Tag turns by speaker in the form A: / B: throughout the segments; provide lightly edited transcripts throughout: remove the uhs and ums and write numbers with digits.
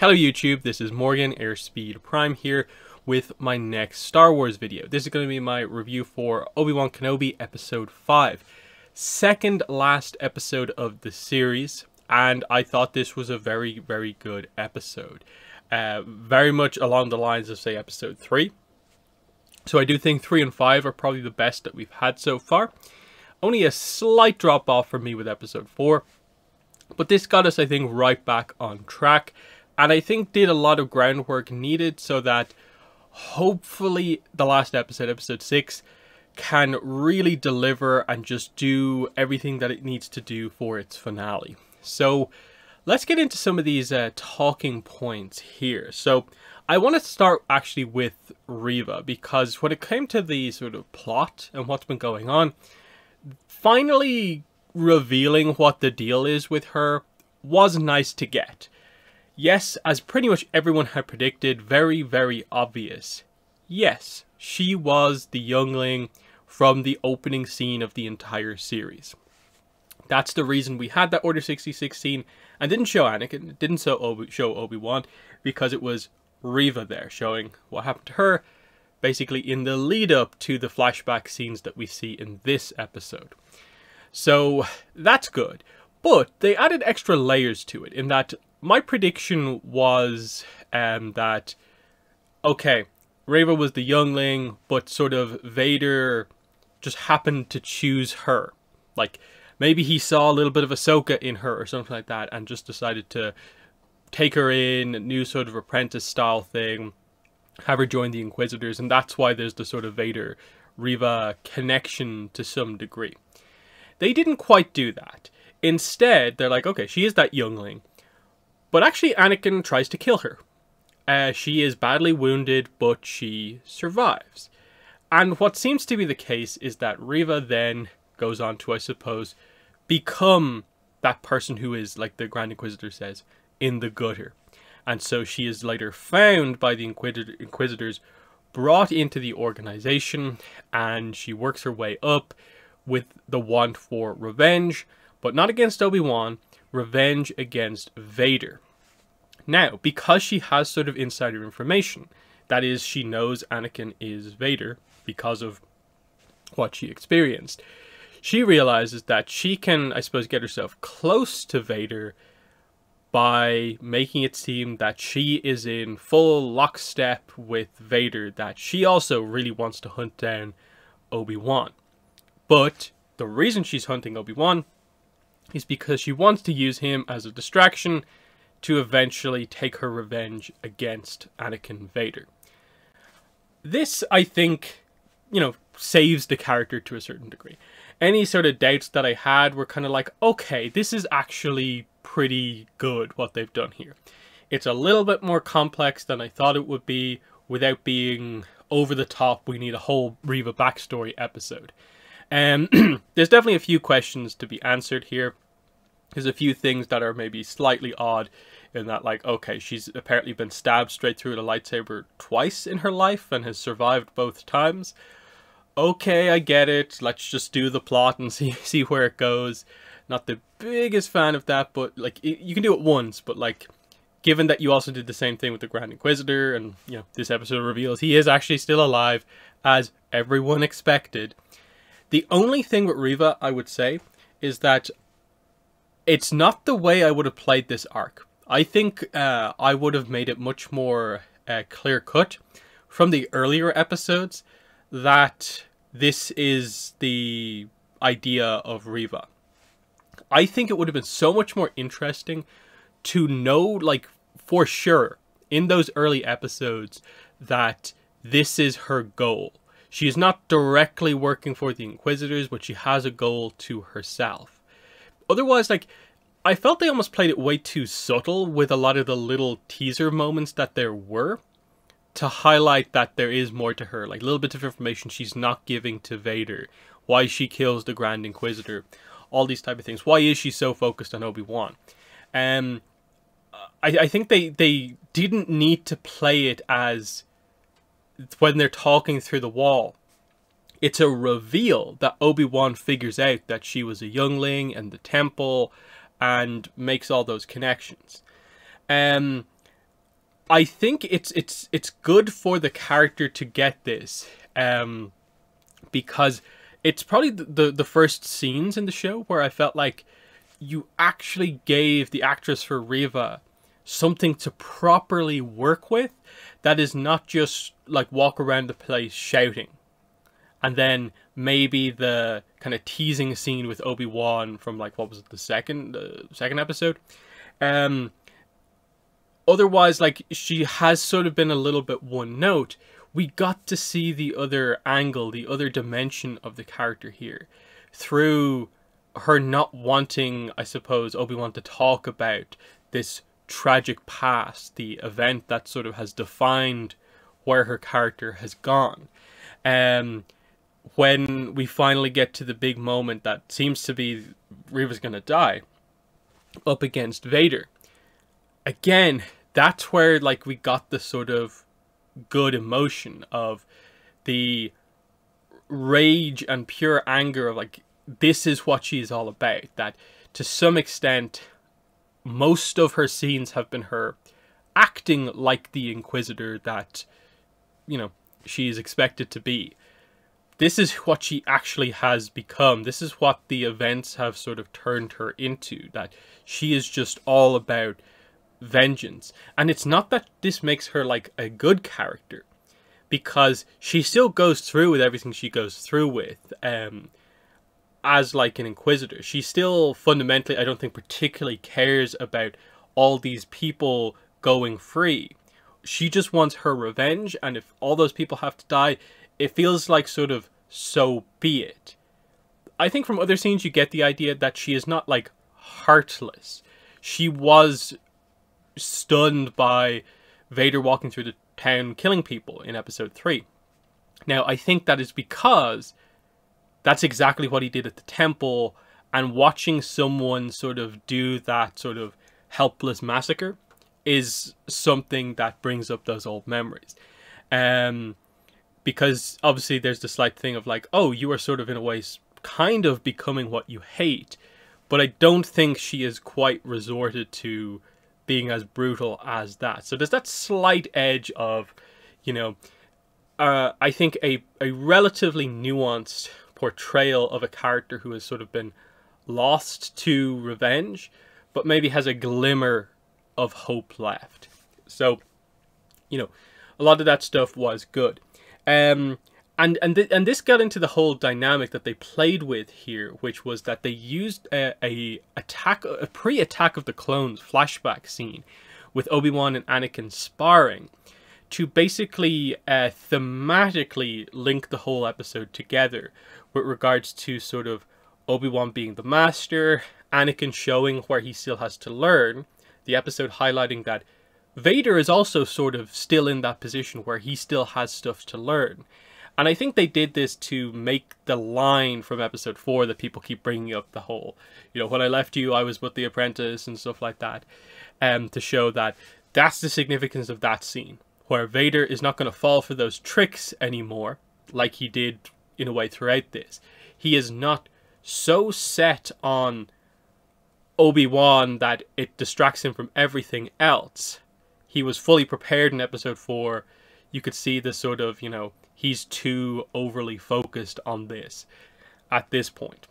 A: Hello YouTube, this is Morgan Airspeed Prime here with my next Star Wars video. This is going to be my review for Obi-Wan Kenobi Episode 5. Second last episode of the series, and I thought this was a very, very good episode. Very much along the lines of, say, Episode 3. So I do think 3 and 5 are probably the best that we've had so far. Only a slight drop off for me with Episode 4. But this got us, I think, right back on track. And I think did a lot of groundwork needed so that hopefully the last episode, Episode 6, can really deliver and just do everything that it needs to do for its finale. So let's get into some of these talking points here. So I want to start actually with Reva, because when it came to the sort of plot and what's been going on, finally revealing what the deal is with her was nice to get. Yes, as pretty much everyone had predicted, very, very obvious. Yes, she was the youngling from the opening scene of the entire series. That's the reason we had that Order 66 scene and didn't show Anakin, didn't show Obi-Wan, because it was Reva there showing what happened to her, basically in the lead up to the flashback scenes that we see in this episode. So that's good, but they added extra layers to it in that my prediction was that, okay, Reva was the youngling, but sort of Vader just happened to choose her. Like, maybe he saw a little bit of Ahsoka in her or something like that and just decided to take her in, new sort of apprentice style thing, have her join the Inquisitors, and that's why there's the sort of Vader-Reva connection to some degree. They didn't quite do that. Instead, they're like, okay, she is that youngling, but actually Anakin tries to kill her. She is badly wounded, but she survives. And what seems to be the case is that Reva then goes on to, I suppose, become that person who is, like the Grand Inquisitor says, in the gutter. And so she is later found by the Inquisitors, brought into the organization, and she works her way up with the want for revenge, but not against Obi-Wan, revenge against Vader. Now, because she has sort of insider information, that is, she knows Anakin is Vader because of what she experienced, she realizes that she can, I suppose, get herself close to Vader by making it seem that she is in full lockstep with Vader, that she also really wants to hunt down Obi-Wan. But the reason she's hunting Obi-Wan is because she wants to use him as a distraction to eventually take her revenge against Anakin Vader. This, I think, saves the character to a certain degree. Any sort of doubts that I had were kind of like, okay, this is actually pretty good what they've done here. It's a little bit more complex than I thought it would be without being over the top. We need a whole Reva backstory episode. There's definitely a few questions to be answered here. There's a few things that are maybe slightly odd in that, like, okay, she's apparently been stabbed straight through with a lightsaber twice in her life and has survived both times. Okay, I get it. Let's just do the plot and see where it goes. Not the biggest fan of that, but like you can do it once, but like given that you also did the same thing with the Grand Inquisitor, and this episode reveals he is actually still alive as everyone expected. The only thing with Reva, I would say, is that it's not the way I would have played this arc. I think I would have made it much more clear-cut from the earlier episodes that this is the idea of Reva. I think it would have been so much more interesting to know, like, for sure, in those early episodes, that this is her goal. She is not directly working for the Inquisitors, but she has a goal to herself. Otherwise, like, I felt they almost played it way too subtle with a lot of the little teaser moments that there were to highlight that there is more to her. Like, little bits of information she's not giving to Vader. Why she kills the Grand Inquisitor. All these type of things. Why is she so focused on Obi-Wan? I think they didn't need to play it as when they're talking through the wall. It's a reveal that Obi-Wan figures out that she was a youngling and the temple and makes all those connections. I think it's good for the character to get this, because it's probably the first scenes in the show where I felt like you actually gave the actress for Riva something to properly work with, that is not just like walk around the place shouting. And then maybe the kind of teasing scene with Obi-Wan from, like, what was it, the second episode? Otherwise, like, she has sort of been a little bit one note. We got to see the other angle, the other dimension of the character here, through her not wanting, I suppose, Obi-Wan to talk about this tragic past, the event that sort of has defined where her character has gone. When we finally get to the big moment that seems to be Riva's gonna die up against Vader, again, that's where, like, we got the sort of good emotion of the rage and pure anger of, like, this is what she's all about. That to some extent, most of her scenes have been her acting like the Inquisitor that, you know, she is expected to be. This is what she actually has become. This is what the events have sort of turned her into. That she is just all about vengeance. And it's not that this makes her like a good character, because she still goes through with everything she goes through with, as like an Inquisitor. She still fundamentally, I don't think, particularly cares about all these people going free. She just wants her revenge, and if all those people have to die, it feels like sort of, so be it. I think from other scenes you get the idea that she is not, like, heartless. She was stunned by Vader walking through the town killing people in episode 3. Now, I think that is because that's exactly what he did at the temple, and watching someone sort of do that sort of helpless massacre is something that brings up those old memories. Because obviously there's the slight thing of like, oh, you are sort of in a way kind of becoming what you hate. But I don't think she is quite resorted to being as brutal as that. So there's that slight edge of, you know, I think a relatively nuanced portrayal of a character who has sort of been lost to revenge, but maybe has a glimmer of hope left. So, you know, a lot of that stuff was good. And this got into the whole dynamic that they played with here, which was that they used a pre-Attack of the Clones flashback scene with Obi-Wan and Anakin sparring to basically thematically link the whole episode together with regards to sort of Obi-Wan being the master, Anakin showing where he still has to learn, the episode highlighting that Vader is also sort of still in that position where he still has stuff to learn. And I think they did this to make the line from episode 4 that people keep bringing up, the whole, you know, when I left you, I was but the apprentice and stuff like that, to show that that's the significance of that scene, where Vader is not going to fall for those tricks anymore, like he did in a way throughout this. He is not so set on Obi-Wan that it distracts him from everything else. He was fully prepared in episode 4. You could see the sort of, you know, he's too overly focused on this at this point.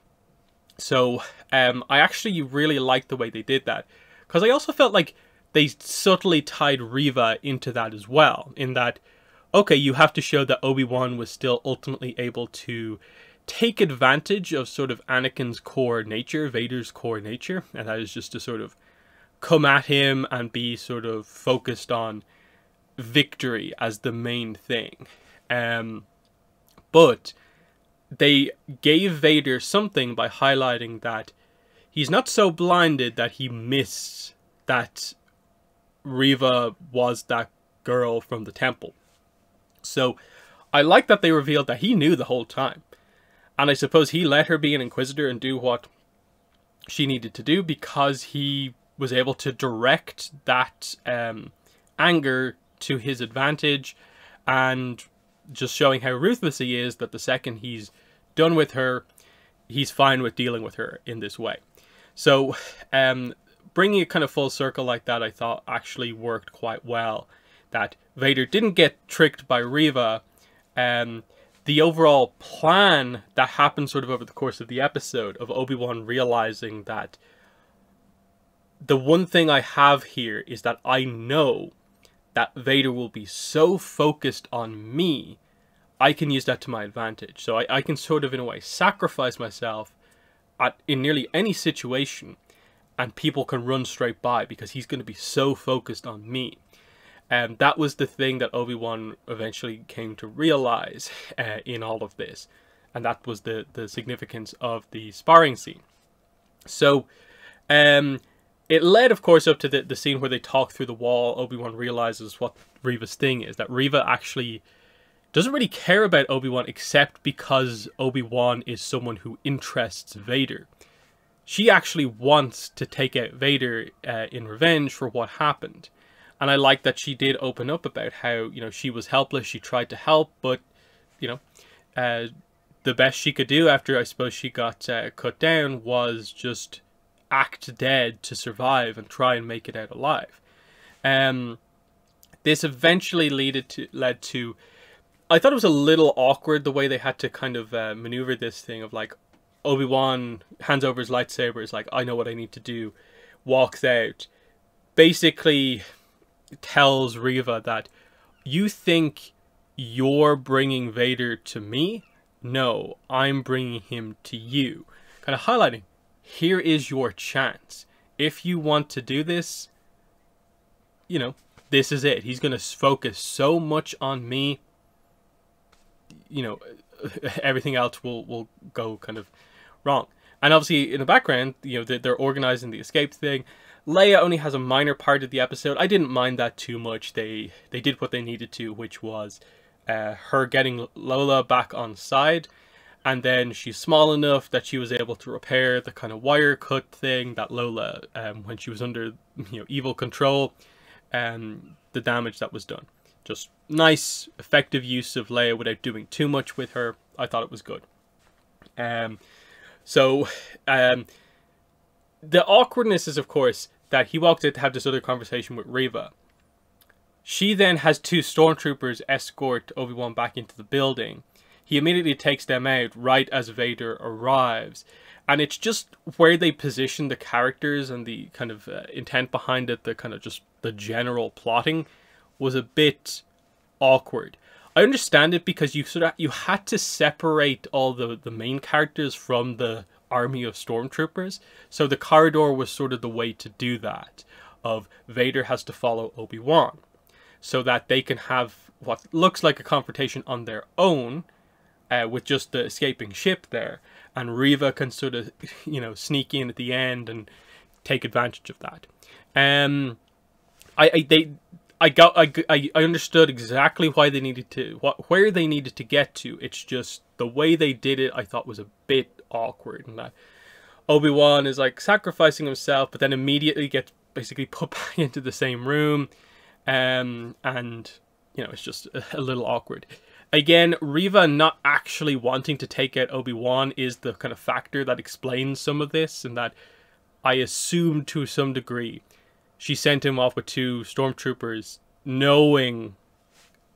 A: So I actually really liked the way they did that, because I also felt like they subtly tied Riva into that as well, in that, okay, you have to show that Obi-Wan was still ultimately able to take advantage of sort of Anakin's core nature, Vader's core nature, and that is just to sort of come at him and be sort of focused on victory as the main thing. But they gave Vader something by highlighting that he's not so blinded that he missed that Riva was that girl from the temple. So I like that they revealed that he knew the whole time. And I suppose he let her be an Inquisitor and do what she needed to do because he was able to direct that anger to his advantage, and just showing how ruthless he is, that the second he's done with her, he's fine with dealing with her in this way. So bringing it kind of full circle like that, I thought actually worked quite well that Vader didn't get tricked by Reva. The overall plan that happened sort of over the course of the episode of Obi-Wan realizing that the one thing I have here is that I know that Vader will be so focused on me, I can use that to my advantage. So I can sort of, in a way, sacrifice myself in nearly any situation, and people can run straight by because he's going to be so focused on me. And that was the thing that Obi-Wan eventually came to realize in all of this. And that was the significance of the sparring scene. So, it led, of course, up to the scene where they talk through the wall. Obi-Wan realizes what Reva's thing is. That Reva actually doesn't really care about Obi-Wan except because Obi-Wan is someone who interests Vader. She actually wants to take out Vader in revenge for what happened. And I like that she did open up about how, she was helpless. She tried to help, but, the best she could do after, I suppose, she got cut down was just act dead to survive and try and make it out alive. This eventually led to I thought it was a little awkward the way they had to kind of maneuver this thing of like Obi-Wan hands over his lightsaber, is like, I know what I need to do, walks out, basically tells Reva that you think you're bringing Vader to me? No, I'm bringing him to you. Kind of highlighting, here is your chance. If you want to do this, this is it. He's going to focus so much on me. Everything else will go kind of wrong. And obviously, in the background, they're organizing the escape thing. Leia only has a minor part of the episode. I didn't mind that too much. They did what they needed to, which was her getting Lola back on side. And then she's small enough that she was able to repair the kind of wire cut thing that Lola, when she was under evil control, the damage that was done. Just nice, effective use of Leia without doing too much with her. I thought it was good. The awkwardness is, of course, that he walked in to have this other conversation with Reva. She then has two stormtroopers escort Obi-Wan back into the building. He immediately takes them out right as Vader arrives. And it's just where they position the characters and the kind of intent behind it, the kind of just the general plotting, was a bit awkward. I understand it because you had to separate all the main characters from the army of stormtroopers. So the corridor was sort of the way to do that. Of Vader has to follow Obi-Wan, so that they can have what looks like a confrontation on their own, with just the escaping ship there, and Reva can sort of sneak in at the end and take advantage of that. I understood exactly why they needed to, where they needed to get to. It's just the way they did it, I thought was a bit awkward. And that Obi-Wan is like sacrificing himself, but then immediately gets basically put back into the same room, and it's just a little awkward. Again, Reva not actually wanting to take out Obi-Wan is the kind of factor that explains some of this, and that I assume to some degree she sent him off with two stormtroopers, knowing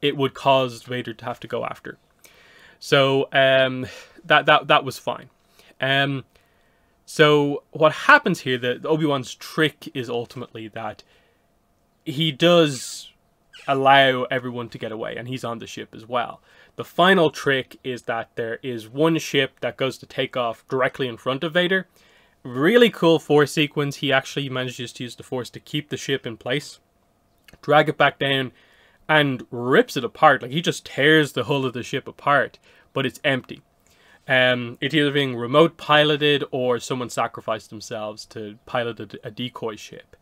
A: it would cause Vader to have to go after. So that was fine. So what happens here, that Obi-Wan's trick is ultimately that he does allow everyone to get away, and he's on the ship as well. The final trick is that there is one ship that goes to take off directly in front of Vader. Really cool Force sequence. He actually manages to use the Force to keep the ship in place, drag it back down, and rips it apart. Like, he just tears the hull of the ship apart, but it's empty. It's either being remote piloted or someone sacrificed themselves to pilot a decoy ship.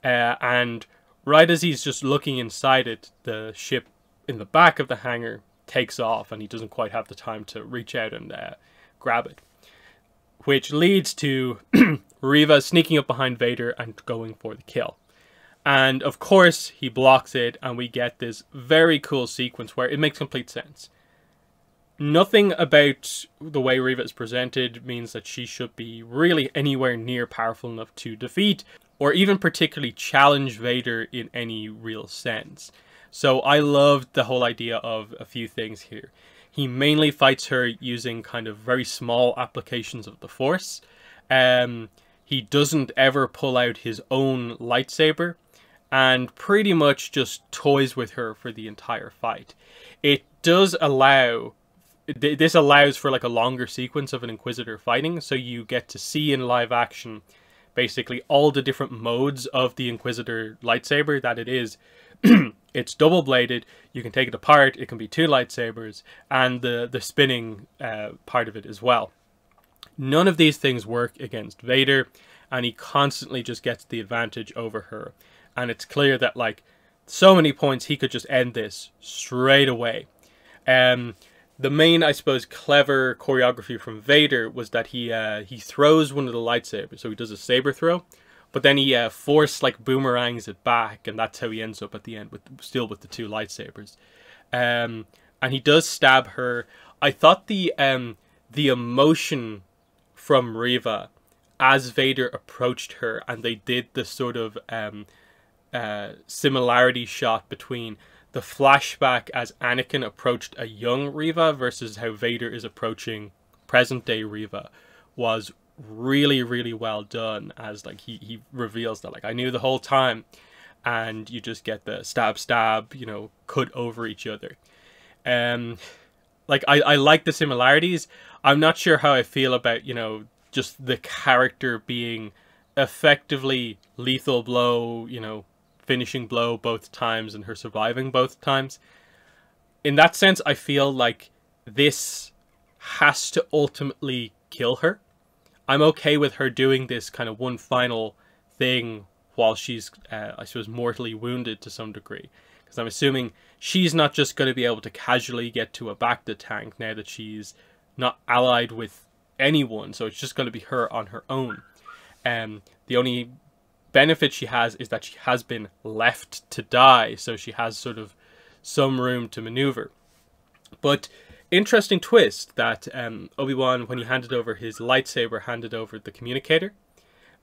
A: And right as he's just looking inside it, the ship in the back of the hangar takes off, and he doesn't quite have the time to reach out and grab it. Which leads to Reva sneaking up behind Vader and going for the kill. And of course, he blocks it, and we get this very cool sequence where it makes complete sense. Nothing about the way Reva is presented means that she should be really anywhere near powerful enough to defeat or even particularly challenge Vader in any real sense. So I loved the whole idea of a few things here. He mainly fights her using kind of very small applications of the Force. He doesn't ever pull out his own lightsaber, and pretty much just toys with her for the entire fight. It does allow... This allows for like a longer sequence of an Inquisitor fighting, so you get to see in live action basically all the different modes of the Inquisitor lightsaber that it is. It's double bladed, you can take it apart, it can be two lightsabers, and the spinning part of it as well. None of these things work against Vader, and he constantly just gets the advantage over her. And it's clear that, like, so many points he could just end this straight away. The main, I suppose, clever choreography from Vader was that he throws one of the lightsabers, so he does a saber throw, but then he force like boomerangs it back, and that's how he ends up at the end with still with the two lightsabers. And he does stab her. I thought the emotion from Reva as Vader approached her, and they did the sort of similarity shot between the flashback as Anakin approached a young Reva versus how Vader is approaching present day Reva was really, really well done. As like he reveals that, like, I knew the whole time, and you just get the stab, you know, cut over each other. Like I like the similarities. I'm not sure how I feel about, you know, just the character being effectively lethal blow, you know, finishing blow both times, and her surviving both times. In that sense, I feel like this has to ultimately kill her. I'm okay with her doing this kind of one final thing while she's, I suppose, mortally wounded to some degree. Because I'm assuming she's not just going to be able to casually get to a Bacta tank now that she's not allied with anyone. So it's just going to be her on her own. The only benefit she has is that she has been left to die, so she has sort of some room to maneuver. But interesting twist that Obi-Wan, when he handed over his lightsaber, handed over the communicator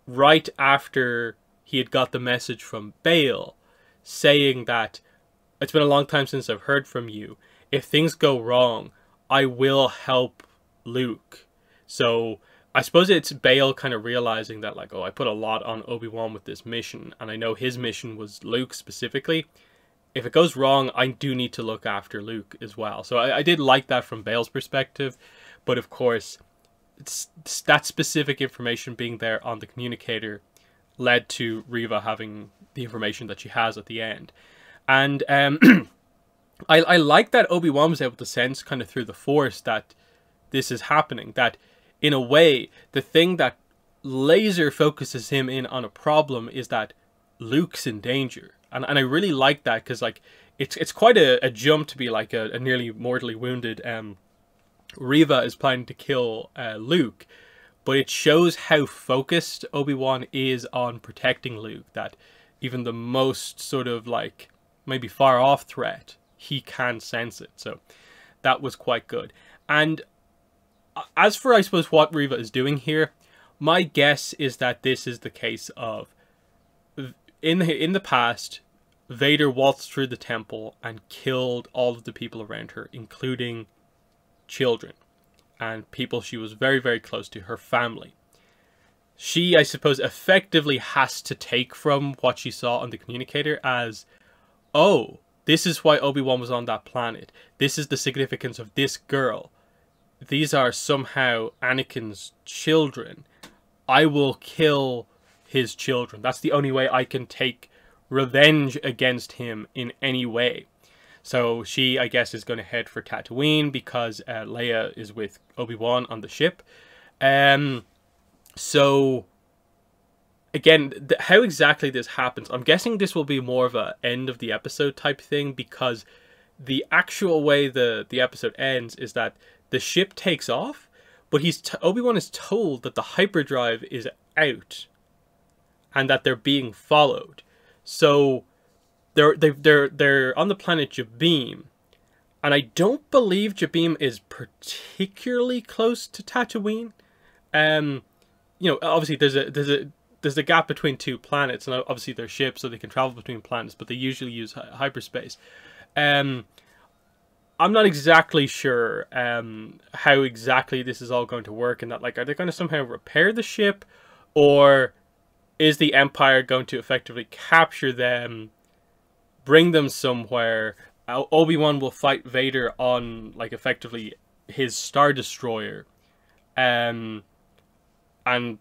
A: right after he had got the message from Bail saying that it's been a long time since I've heard from you. If things go wrong, I will help Luke. So I suppose it's Bail kind of realizing that, like, oh, I put a lot on Obi-Wan with this mission, and I know his mission was Luke specifically. If it goes wrong, I do need to look after Luke as well. So I did like that from Bail's perspective, but of course, it's that specific information being there on the communicator led to Reva having the information that she has at the end. And I like that Obi-Wan was able to sense kind of through the Force that this is happening, that in a way, the thing that laser focuses him in on a problem is that Luke's in danger. And I really like that, because like it's quite a jump to be like a nearly mortally wounded Reva is planning to kill Luke. But it shows how focused Obi-Wan is on protecting Luke, that even the most sort of like maybe far off threat, he can sense it. So that was quite good. And as for, I suppose, what Reva is doing here, my guess is that this is the case of, in the past, Vader waltzed through the temple and killed all of the people around her, including children and people she was very, very close to, her family. She, I suppose, effectively has to take from what she saw on the communicator as, oh, this is why Obi-Wan was on that planet. This is the significance of this girl. These are somehow Anakin's children. I will kill his children. That's the only way I can take revenge against him in any way. So she, I guess, is going to head for Tatooine because Leia is with Obi-Wan on the ship. So, again, how exactly this happens, I'm guessing this will be more of a end of the episode type thing, because the actual way the episode ends is that the ship takes off, but Obi-Wan is told that the hyperdrive is out and that they're being followed. So they're on the planet Jabeam, and I don't believe Jabeam is particularly close to Tatooine. You know, obviously there's there's a gap between two planets, and obviously they're ships, so they can travel between planets, but they usually use hyperspace. I'm not exactly sure how exactly this is all going to work, and that, like, are they going to somehow repair the ship, or is the Empire going to effectively capture them, bring them somewhere? Obi-Wan will fight Vader on, like, effectively his Star Destroyer, and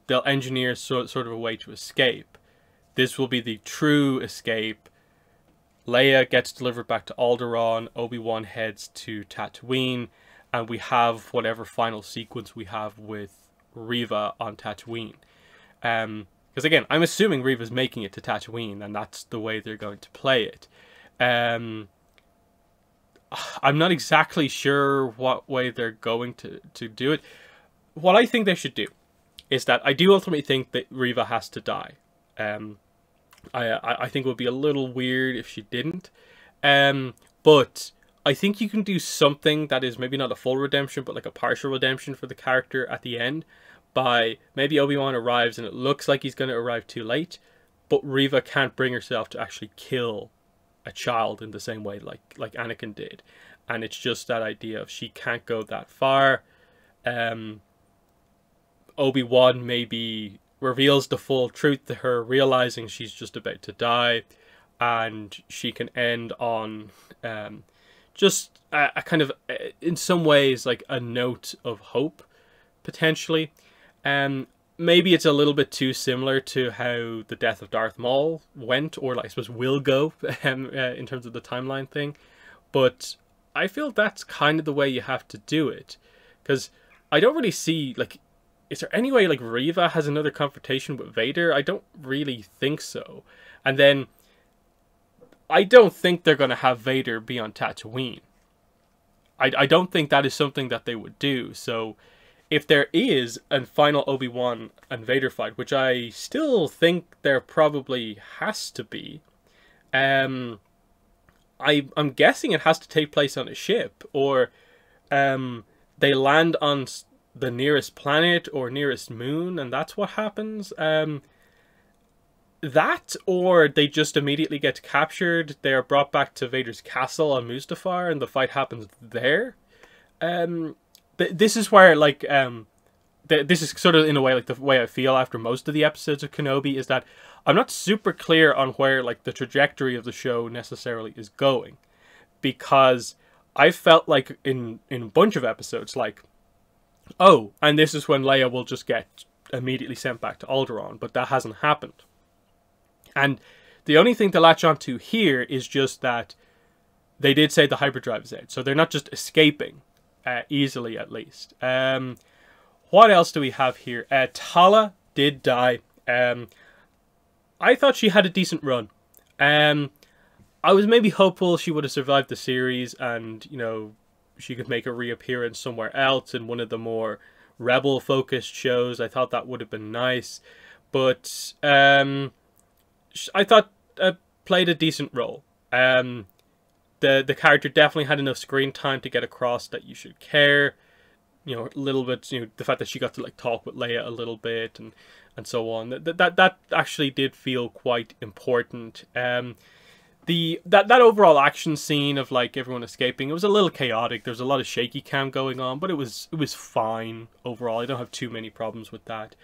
A: they'll engineer sort of a way to escape. This will be the true escape. Leia gets delivered back to Alderaan, Obi-Wan heads to Tatooine, and we have whatever final sequence we have with Reva on Tatooine. Because again, I'm assuming Reva's making it to Tatooine, and that's the way they're going to play it. I'm not exactly sure what way they're going to do it. What I think they should do is that I do ultimately think that Reva has to die. I think it would be a little weird if she didn't. But I think you can do something that is maybe not a full redemption, but like a partial redemption for the character at the end. By maybe Obi-Wan arrives and it looks like he's going to arrive too late, but Reva can't bring herself to actually kill a child in the same way like Anakin did. And it's just that idea of she can't go that far. Obi-Wan maybe reveals the full truth to her, realizing she's just about to die, and she can end on just a kind of, in some ways, like a note of hope, potentially. Maybe it's a little bit too similar to how the death of Darth Maul went, or like, I suppose will go, in terms of the timeline thing. But I feel that's kind of the way you have to do it, because I don't really see, like, is there any way, like, Reva has another confrontation with Vader? I don't really think so. And then, I don't think they're going to have Vader be on Tatooine. I don't think that is something that they would do. So, if there is a final Obi-Wan and Vader fight, which I still think there probably has to be, I'm guessing it has to take place on a ship, or they land on the nearest planet or nearest moon, and that's what happens. That, or they just immediately get captured, they are brought back to Vader's castle on Mustafar, and the fight happens there. This is where, like, this is sort of, in a way, like the way I feel after most of the episodes of Kenobi, is that I'm not super clear on where, like, the trajectory of the show necessarily is going. Because I felt like in a bunch of episodes, like, oh, and this is when Leia will just get immediately sent back to Alderaan, but that hasn't happened. And the only thing to latch onto here is just that they did say the hyperdrive is out, so they're not just escaping, easily at least. What else do we have here? Tala did die. I thought she had a decent run. I was maybe hopeful she would have survived the series, and, you know, she could make a reappearance somewhere else in one of the more rebel-focused shows. I thought that would have been nice. But I thought played a decent role. The character definitely had enough screen time to get across that you should care. You know, a little bit, you know, the fact that she got to, like, talk with Leia a little bit and so on. That actually did feel quite important. That overall action scene of, like, everyone escaping, it was a little chaotic. There was a lot of shaky cam going on, but it was fine overall. I don't have too many problems with that.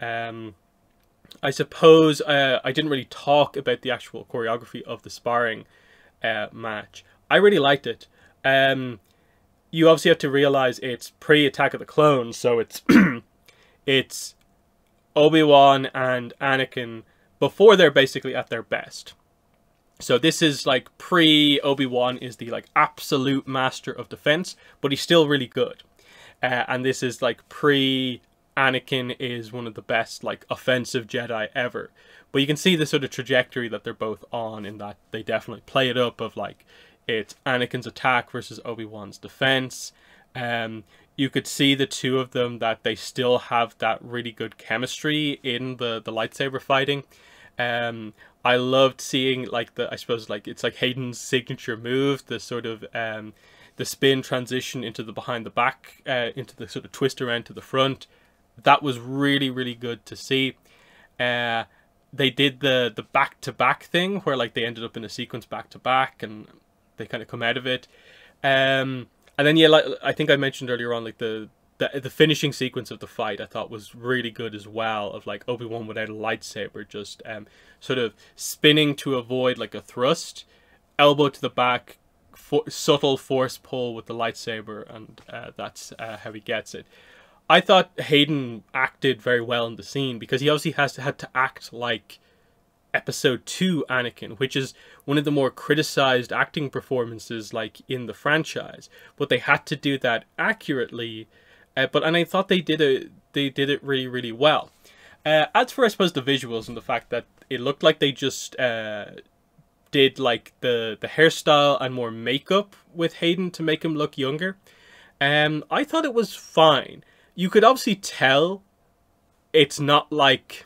A: I suppose I didn't really talk about the actual choreography of the sparring match. I really liked it. You obviously have to realize it's pre-Attack of the Clones, so it's it's Obi-Wan and Anakin before they're basically at their best. So this is like pre-Obi-Wan is the, like, absolute master of defense, but he's still really good. And this is like pre-Anakin is one of the best, like, offensive Jedi ever. But you can see the sort of trajectory that they're both on, in that they definitely play it up of, like, it's Anakin's attack versus Obi-Wan's defense. You could see the two of them, that they still have that really good chemistry in the lightsaber fighting. I loved seeing, like, I suppose, like, it's like Hayden's signature move, the sort of the spin transition into the behind the back, into the sort of twist around to the front. That was really, really good to see. They did the back-to-back thing where like they ended up in a sequence back-to-back and they kind of come out of it. And then yeah, like I think I mentioned earlier on, like the finishing sequence of the fight I thought was really good as well, of like Obi-Wan without a lightsaber just sort of spinning to avoid like a thrust, elbow to the back, subtle force pull with the lightsaber, and that's how he gets it. I thought Hayden acted very well in the scene because he obviously had to act like Episode 2 Anakin, which is one of the more criticized acting performances like in the franchise. But they had to do that accurately, and I thought they did it really, really well. As for, I suppose, the visuals and the fact that it looked like they just did like the hairstyle and more makeup with Hayden to make him look younger, I thought it was fine. You could obviously tell it's not like,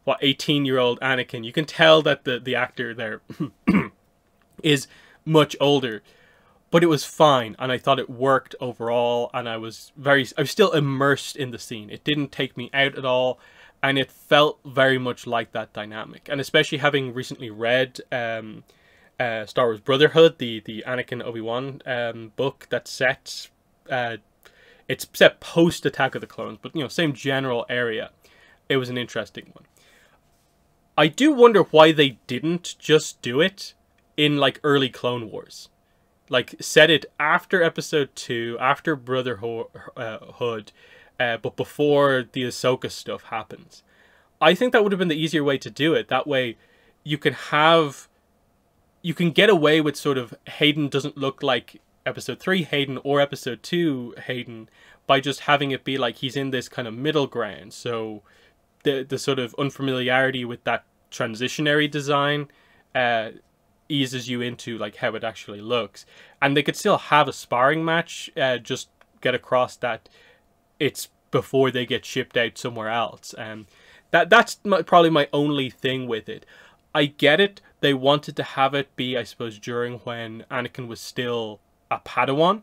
A: what, 18-year-old Anakin. You can tell that the actor there is much older, but it was fine, and I thought it worked overall, and I was still immersed in the scene. It didn't take me out at all, and it felt very much like that dynamic. And especially having recently read Star Wars Brotherhood, the Anakin Obi-Wan book that's set, it's set post Attack of the Clones, but, you know, same general area. It was an interesting one. I do wonder why they didn't just do it in, like, early Clone Wars. Like, set it after Episode 2, after Brotherhood, but before the Ahsoka stuff happens. I think that would have been the easier way to do it. That way, you can get away with sort of Hayden doesn't look like Episode 3 Hayden or Episode 2 Hayden by just having it be like he's in this kind of middle ground. So the sort of unfamiliarity with that transitionary design eases you into like how it actually looks. And they could still have a sparring match, just get across that it's before they get shipped out somewhere else. That's probably my only thing with it. I get it. They wanted to have it be, I suppose, during when Anakin was still a Padawan.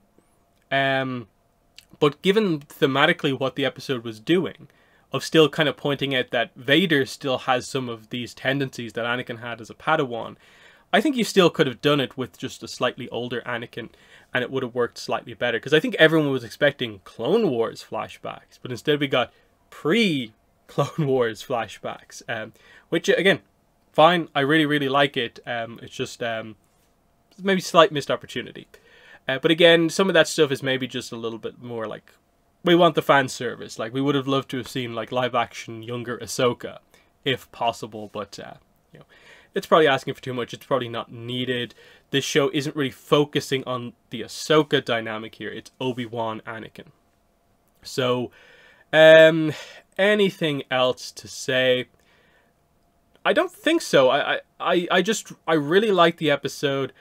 A: But given thematically what the episode was doing, of still kind of pointing out that Vader still has some of these tendencies that Anakin had as a Padawan, I think you still could have done it with just a slightly older Anakin, and it would have worked slightly better. Because I think everyone was expecting Clone Wars flashbacks, but instead we got pre-Clone Wars flashbacks, which, again, fine. I really, really like it. It's just maybe slight missed opportunity. But again, some of that stuff is maybe just a little bit more like, we want the fan service. Like, we would have loved to have seen like live action younger Ahsoka, if possible. But you know, it's probably asking for too much. It's probably not needed. This show isn't really focusing on the Ahsoka dynamic here. It's Obi-Wan Anakin. So, anything else to say? I don't think so. I really like the episode.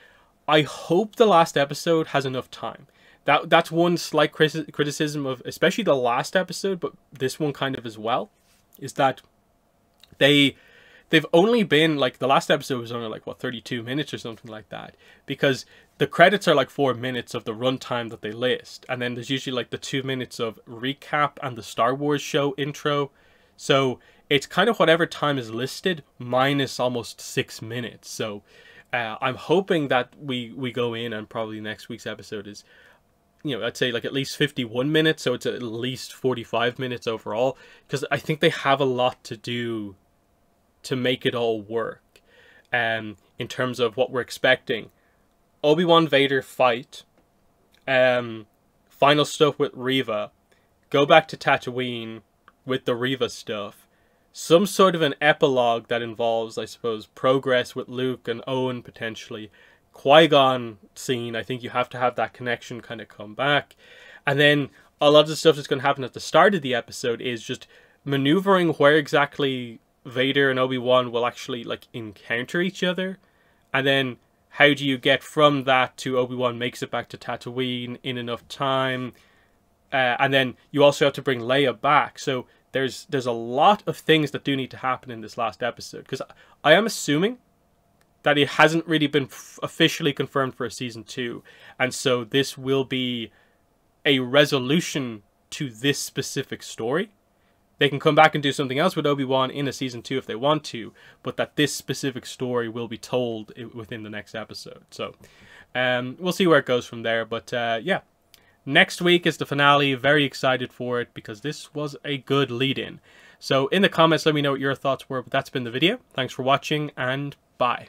A: I hope the last episode has enough time. That's one slight criticism of especially the last episode, but this one kind of as well, is that they've only been, like, the last episode was only like, what, 32 minutes or something like that, because the credits are like 4 minutes of the runtime that they list, and then there's usually like the 2 minutes of recap and the Star Wars show intro. So it's kind of whatever time is listed minus almost 6 minutes. So I'm hoping that we go in, and probably next week's episode is, you know, I'd say like at least 51 minutes, so it's at least 45 minutes overall, because I think they have a lot to do to make it all work. In terms of what we're expecting, Obi-Wan Vader fight, final stuff with Reva, go back to Tatooine with the Reva stuff, some sort of an epilogue that involves, I suppose, progress with Luke and Owen potentially, Qui-Gon scene. I think you have to have that connection kind of come back. And then a lot of the stuff that's going to happen at the start of the episode is just maneuvering where exactly Vader and Obi-Wan will actually like encounter each other. And then how do you get from that to Obi-Wan makes it back to Tatooine in enough time? And then you also have to bring Leia back. So there's a lot of things that do need to happen in this last episode. Because I am assuming that it hasn't really been officially confirmed for a season 2. And so this will be a resolution to this specific story. They can come back and do something else with Obi-Wan in a season 2 if they want to, but that this specific story will be told within the next episode. So we'll see where it goes from there. But yeah, next week is the finale. Very excited for it because this was a good lead-in. So in the comments, let me know what your thoughts were. But that's been the video. Thanks for watching, and bye.